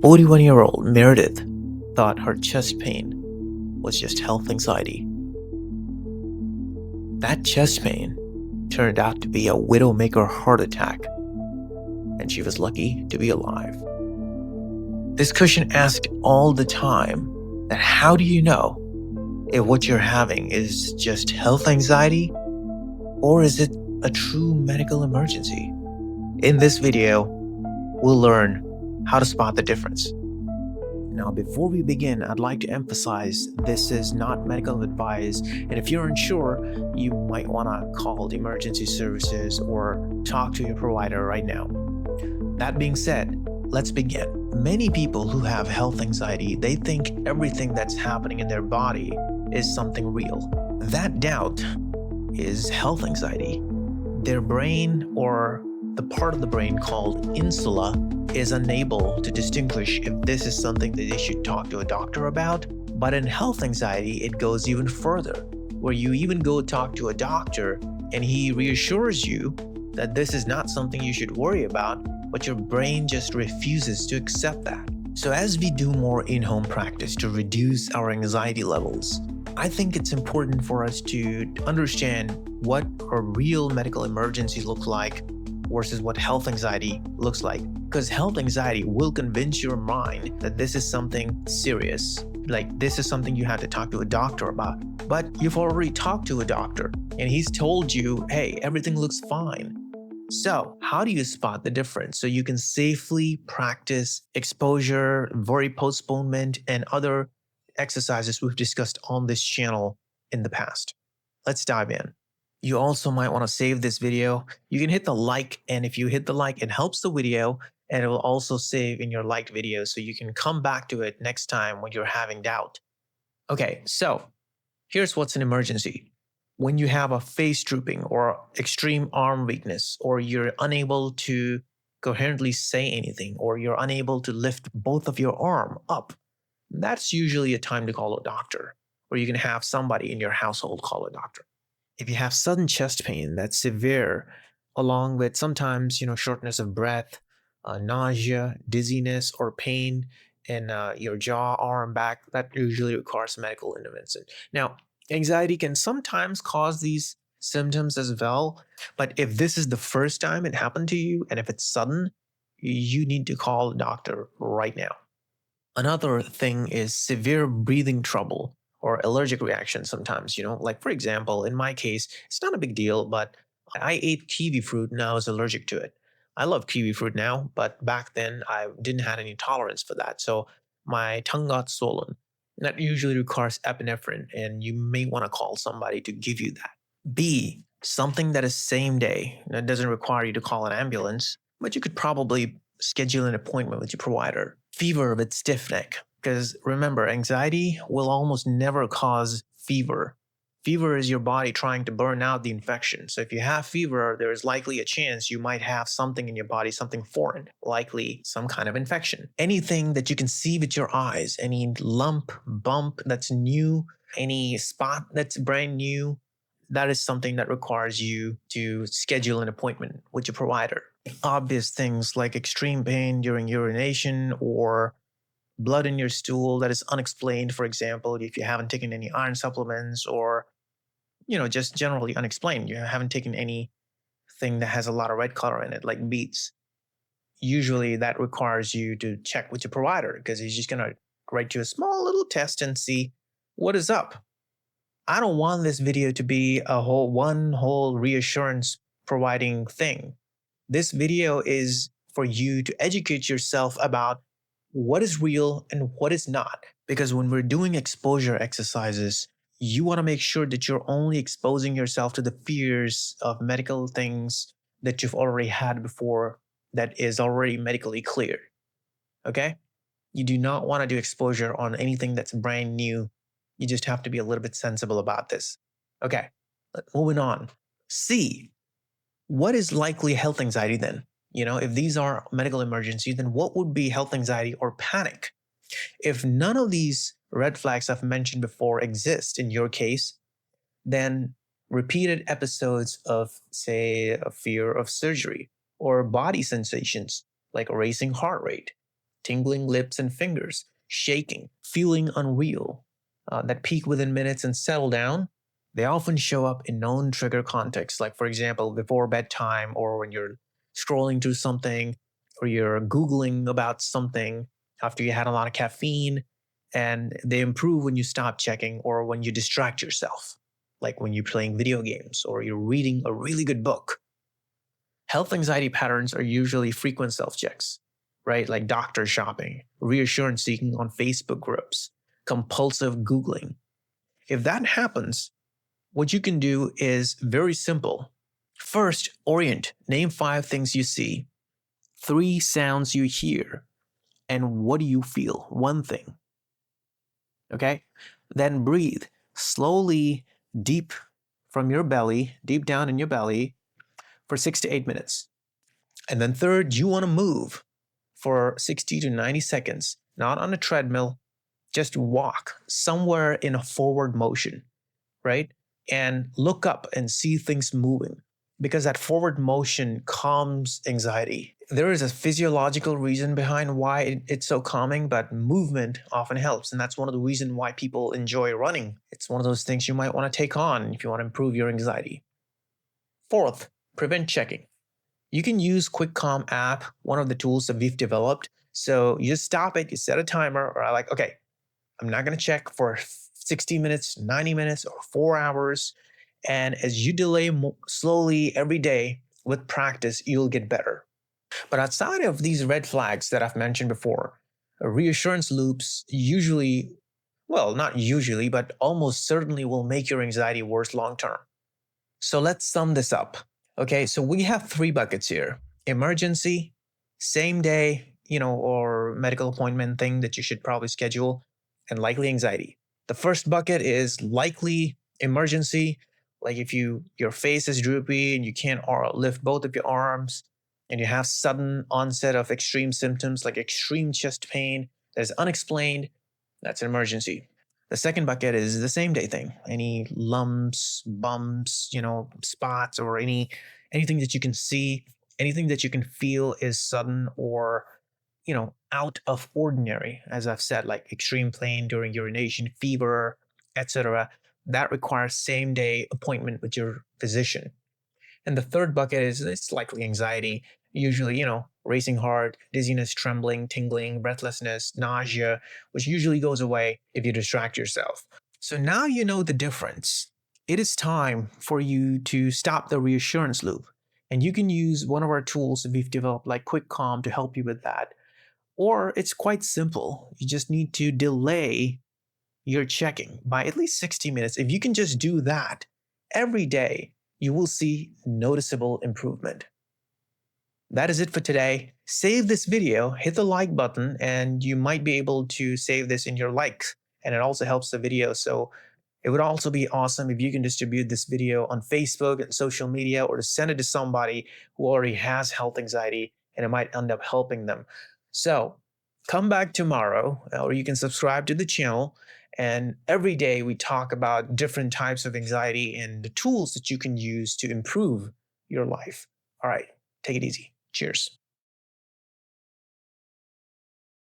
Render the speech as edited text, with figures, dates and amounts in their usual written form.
41-year-old Meredith thought her chest pain was just health anxiety. That chest pain turned out to be a widowmaker heart attack, and she was lucky to be alive. This question asked all the time that how do you know if what you're having is just health anxiety or is it a true medical emergency? In this video, we'll learn how to spot the difference. Now, before we begin, I'd like to emphasize this is not medical advice, and if you're unsure, you might want to call the emergency services or talk to your provider right now. That being said, let's begin. Many people who have health anxiety, they think everything that's happening in their body is something real. That doubt is health anxiety. Their brain, or the part of the brain called insula, is unable to distinguish if this is something that they should talk to a doctor about. But in health anxiety, it goes even further, where you even go talk to a doctor and he reassures you that this is not something you should worry about, but your brain just refuses to accept that. So as we do more in-home practice to reduce our anxiety levels, I think it's important for us to understand what a real medical emergency looks like versus what health anxiety looks like. Because health anxiety will convince your mind that this is something serious, like this is something you have to talk to a doctor about. But you've already talked to a doctor and he's told you, hey, everything looks fine. So how do you spot the difference so you can safely practice exposure, worry postponement, and other exercises we've discussed on this channel in the past? Let's dive in. You also might want to save this video. You can hit the like, and if you hit the like, it helps the video, and it will also save in your liked video so you can come back to it next time when you're having doubt. Okay, so here's what's an emergency. When you have a face drooping or extreme arm weakness, or you're unable to coherently say anything, or you're unable to lift both of your arm up, that's usually a time to call a doctor, or you can have somebody in your household call a doctor. If you have sudden chest pain that's severe, along with sometimes, shortness of breath, nausea, dizziness, or pain in your jaw, arm, back, that usually requires medical intervention. Now, anxiety can sometimes cause these symptoms as well, but if this is the first time it happened to you, and if it's sudden, you need to call a doctor right now. Another thing is severe breathing trouble or allergic reaction sometimes, like for example, in my case, it's not a big deal, but I ate kiwi fruit and I was allergic to it. I love kiwi fruit now, but back then I didn't have any tolerance for that. So my tongue got swollen. That usually requires epinephrine, and you may want to call somebody to give you that. B, something that is same day. That doesn't require you to call an ambulance, but you could probably schedule an appointment with your provider. Fever with stiff neck. Because remember, anxiety will almost never cause fever. Fever is your body trying to burn out the infection. So if you have fever, there is likely a chance you might have something in your body, something foreign, likely some kind of infection. Anything that you can see with your eyes, any lump, bump that's new, any spot that's brand new, that is something that requires you to schedule an appointment with your provider. Obvious things like extreme pain during urination or blood in your stool that is unexplained, for example, if you haven't taken any iron supplements, or just generally unexplained, you haven't taken anything that has a lot of red color in it, like beets. Usually that requires you to check with your provider, because he's just going to write you a small little test and see what is up. I don't want this video to be a whole reassurance providing thing. This video is for you to educate yourself about what is real and what is not. Because when we're doing exposure exercises, you want to make sure that you're only exposing yourself to the fears of medical things that you've already had before, that is already medically clear. Okay? You do not want to do exposure on anything that's brand new. You just have to be a little bit sensible about this. Okay, moving on. C, what is likely health anxiety then? If these are medical emergencies, then what would be health anxiety or panic? If none of these red flags I've mentioned before exist in your case, then repeated episodes of, say, a fear of surgery or body sensations like a racing heart rate, tingling lips and fingers, shaking, feeling unreal, that peak within minutes and settle down. They often show up in known trigger contexts, like, for example, before bedtime, or when you're scrolling through something, or you're Googling about something after you had a lot of caffeine. And they improve when you stop checking or when you distract yourself, like when you're playing video games or you're reading a really good book. Health anxiety patterns are usually frequent self checks, right? Like doctor shopping, reassurance seeking on Facebook groups, compulsive Googling. If that happens, what you can do is very simple. First, orient. Name 5 things you see, 3 sounds you hear, and what do you feel? 1 thing. Okay? Then breathe slowly, deep from your belly, deep down in your belly for 6 to 8 minutes. And then third, you want to move for 60 to 90 seconds, not on a treadmill, just walk somewhere in a forward motion, right? And look up and see things moving, because that forward motion calms anxiety. There is a physiological reason behind why it's so calming, but movement often helps. And that's one of the reasons why people enjoy running. It's one of those things you might want to take on if you want to improve your anxiety. Fourth, prevent checking. You can use Quick Calm app, one of the tools that we've developed. So you just stop it, you set a timer, or like, okay, I'm not going to check for 60 minutes, 90 minutes, or 4 hours. And as you delay slowly every day with practice, you'll get better. But outside of these red flags that I've mentioned before, reassurance loops usually, well, not usually, but almost certainly will make your anxiety worse long term. So let's sum this up. Okay, so we have 3 buckets here: emergency, same day, or medical appointment thing that you should probably schedule, and likely anxiety. The first bucket is likely emergency, like if your face is droopy and you can't lift both of your arms, and you have sudden onset of extreme symptoms like extreme chest pain that is unexplained, that's an emergency. The second bucket is the same day thing. Any lumps, bumps, spots, or anything that you can see, anything that you can feel is sudden or, out of ordinary, as I've said, like extreme pain during urination, fever, etc. That requires same day appointment with your physician. And the third bucket is it's likely anxiety, usually, racing heart, dizziness, trembling, tingling, breathlessness, nausea, which usually goes away if you distract yourself. So now you know the difference. It is time for you to stop the reassurance loop. And you can use one of our tools that we've developed, like Quick Calm, to help you with that. Or it's quite simple. You just need to delay your checking by at least 60 minutes. If you can just do that every day, you will see noticeable improvement. That is it for today. Save this video, hit the like button, and you might be able to save this in your likes. And it also helps the video. So it would also be awesome if you can distribute this video on Facebook and social media, or to send it to somebody who already has health anxiety and it might end up helping them. So come back tomorrow, or you can subscribe to the channel. And every day we talk about different types of anxiety and the tools that you can use to improve your life. All right, take it easy. Cheers.